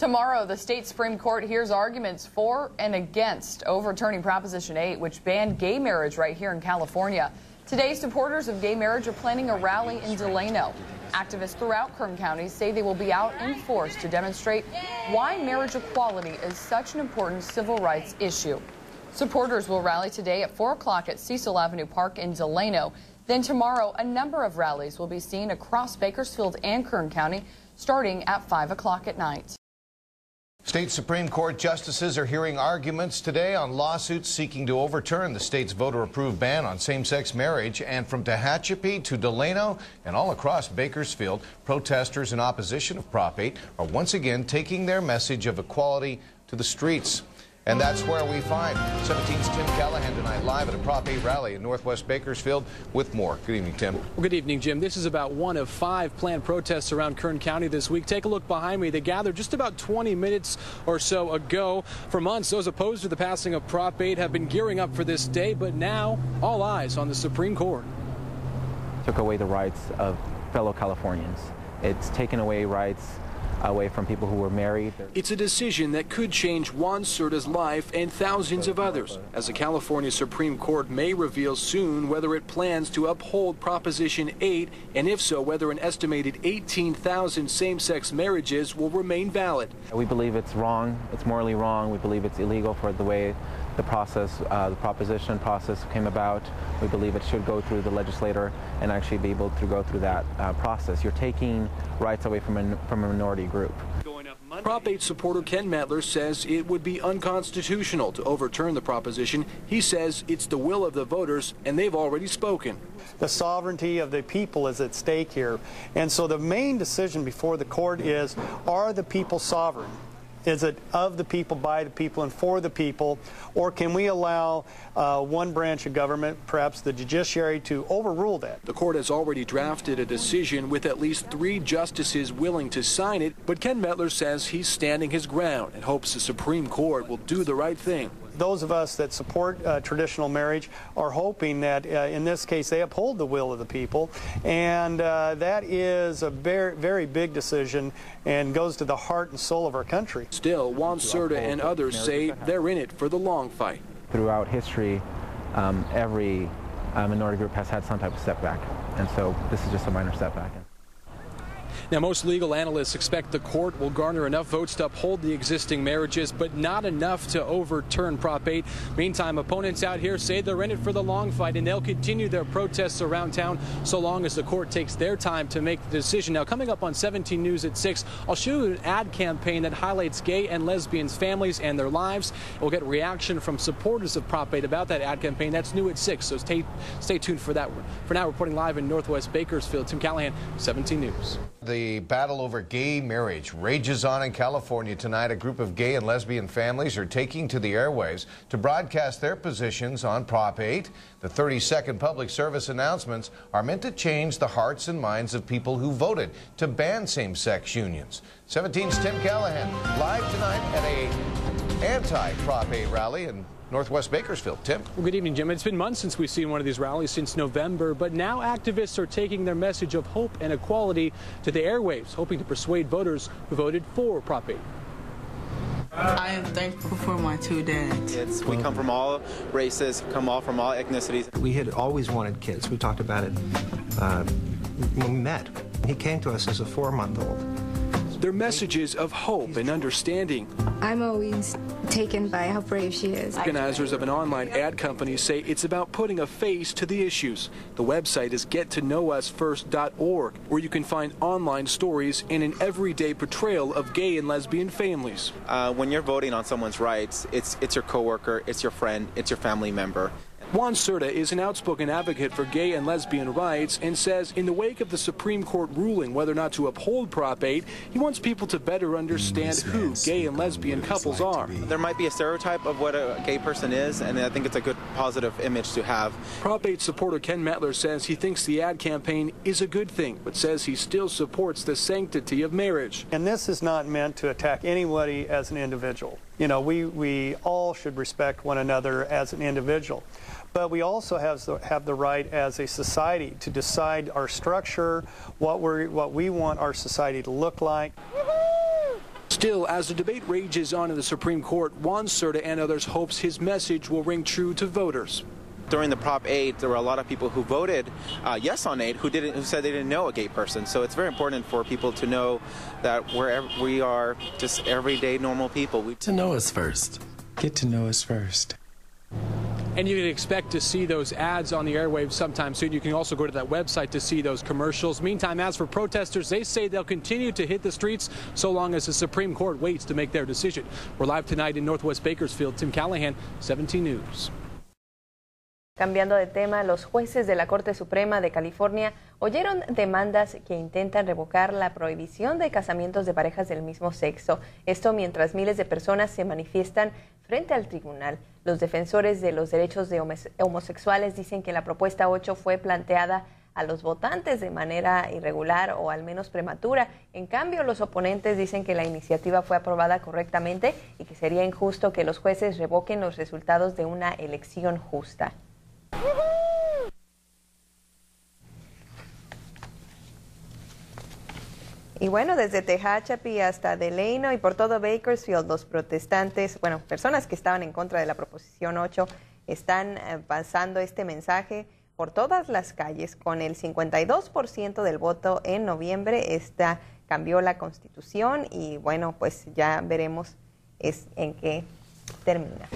Tomorrow, the state Supreme Court hears arguments for and against overturning Proposition 8, which banned gay marriage right here in California. Today, supporters of gay marriage are planning a rally in Delano. Activists throughout Kern County say they will be out in force to demonstrate why marriage equality is such an important civil rights issue. Supporters will rally today at 4 o'clock at Cecil Avenue Park in Delano. Then tomorrow, a number of rallies will be seen across Bakersfield and Kern County, starting at 5 o'clock at night. State Supreme Court justices are hearing arguments today on lawsuits seeking to overturn the state's voter-approved ban on same-sex marriage. And from Tehachapi to Delano and all across Bakersfield, protesters in opposition of Prop 8 are once again taking their message of equality to the streets. And that's where we find 17's Tim Callahan tonight live at a Prop 8 rally in Northwest Bakersfield with more. Good evening, Tim. Well, good evening, Jim. This is about one of 5 planned protests around Kern County this week. Take a look behind me. They gathered just about 20 minutes or so ago. For months, those opposed to the passing of Prop 8 have been gearing up for this day, but now all eyes on the Supreme Court. Took away the rights of fellow Californians. It's taken away rights away from people who were married. It's a decision that could change Juan Cerda's life and thousands of others, as the California Supreme Court may reveal soon whether it plans to uphold Proposition 8, and if so, whether an estimated 18,000 same-sex marriages will remain valid. We believe it's wrong. It's morally wrong. We believe it's illegal for the way the process, the proposition process came about. We believe it should go through the legislator and actually be able to go through that process. You're taking rights away from a minority group. Prop 8 supporter Ken Metler says it would be unconstitutional to overturn the proposition. He says it's the will of the voters, and they've already spoken. The sovereignty of the people is at stake here. And so the main decision before the court is, are the people sovereign? Is it of the people, by the people, and for the people? Or can we allow one branch of government, perhaps the judiciary, to overrule that? The court has already drafted a decision with at least 3 justices willing to sign it, but Ken Metler says he's standing his ground and hopes the Supreme Court will do the right thing. Those of us that support traditional marriage are hoping that in this case they uphold the will of the people, and that is a very, very big decision and goes to the heart and soul of our country. Still, Juan Cerda and others say they're in it for the long fight. Throughout history, every minority group has had some type of setback, and so this is just a minor setback. Now, most legal analysts expect the court will garner enough votes to uphold the existing marriages, but not enough to overturn Prop 8. Meantime, opponents out here say they're in it for the long fight, and they'll continue their protests around town so long as the court takes their time to make the decision. Now, coming up on 17 News at 6, I'll show you an ad campaign that highlights gay and lesbian families and their lives. We'll get reaction from supporters of Prop 8 about that ad campaign. That's new at 6, so stay tuned for that. For now, reporting live in Northwest Bakersfield, Tim Callahan, 17 News. The battle over gay marriage rages on in California tonight. A group of gay and lesbian families are taking to the airwaves to broadcast their positions on Prop 8. The 30-second public service announcements are meant to change the hearts and minds of people who voted to ban same-sex unions. 17's Tim Callahan live tonight at a anti-Prop 8 rally in Northwest Bakersfield. Tim? Well, good evening, Jim. It's been months since we've seen one of these rallies, since November, but now activists are taking their message of hope and equality to the airwaves, hoping to persuade voters who voted for Prop 8. I am thankful for my 2 dads. We come from all races, come all from all ethnicities. We had always wanted kids. We talked about it when we met. He came to us as a 4-month-old. Their messages of hope and understanding. I'm always taken by how brave she is. Organizers of an online ad company say it's about putting a face to the issues. The website is gettoknowusfirst.org, where you can find online stories and an everyday portrayal of gay and lesbian families. When you're voting on someone's rights, it's your coworker, it's your friend, it's your family member. Juan Cerda is an outspoken advocate for gay and lesbian rights and says in the wake of the Supreme Court ruling whether or not to uphold Prop 8, he wants people to better understand who gay and lesbian couples are. There might be a stereotype of what a gay person is, and I think it's a good positive image to have. Prop 8 supporter Ken Metler says he thinks the ad campaign is a good thing, but says he still supports the sanctity of marriage. And this is not meant to attack anybody as an individual. You know, we all should respect one another as an individual. But we also have the right as a society to decide our structure, what we want our society to look like. Still, as the debate rages on in the Supreme Court, Juan Cerda and others hopes his message will ring true to voters. During the Prop 8, there were a lot of people who voted yes on 8 who said they didn't know a gay person. So it's very important for people to know that wherever we are just everyday normal people. To know us first. Get to know us first. And you can expect to see those ads on the airwaves sometime soon. You can also go to that website to see those commercials. Meantime, as for protesters, they say they'll continue to hit the streets so long as the Supreme Court waits to make their decision. We're live tonight in Northwest Bakersfield. Tim Callahan, 17 News. Cambiando de tema, los jueces de la Corte Suprema de California oyeron demandas que intentan revocar la prohibición de casamientos de parejas del mismo sexo. Esto mientras miles de personas se manifiestan frente al tribunal. Los defensores de los derechos de homosexuales dicen que la propuesta 8 fue planteada a los votantes de manera irregular o al menos prematura. En cambio, los oponentes dicen que la iniciativa fue aprobada correctamente y que sería injusto que los jueces revoquen los resultados de una elección justa. Y bueno, desde Tehachapi hasta Delano y por todo Bakersfield, los protestantes, personas que estaban en contra de la proposición 8, están pasando este mensaje por todas las calles. Con el 52% del voto en noviembre, esta cambió la Constitución y bueno, pues ya veremos en qué termina.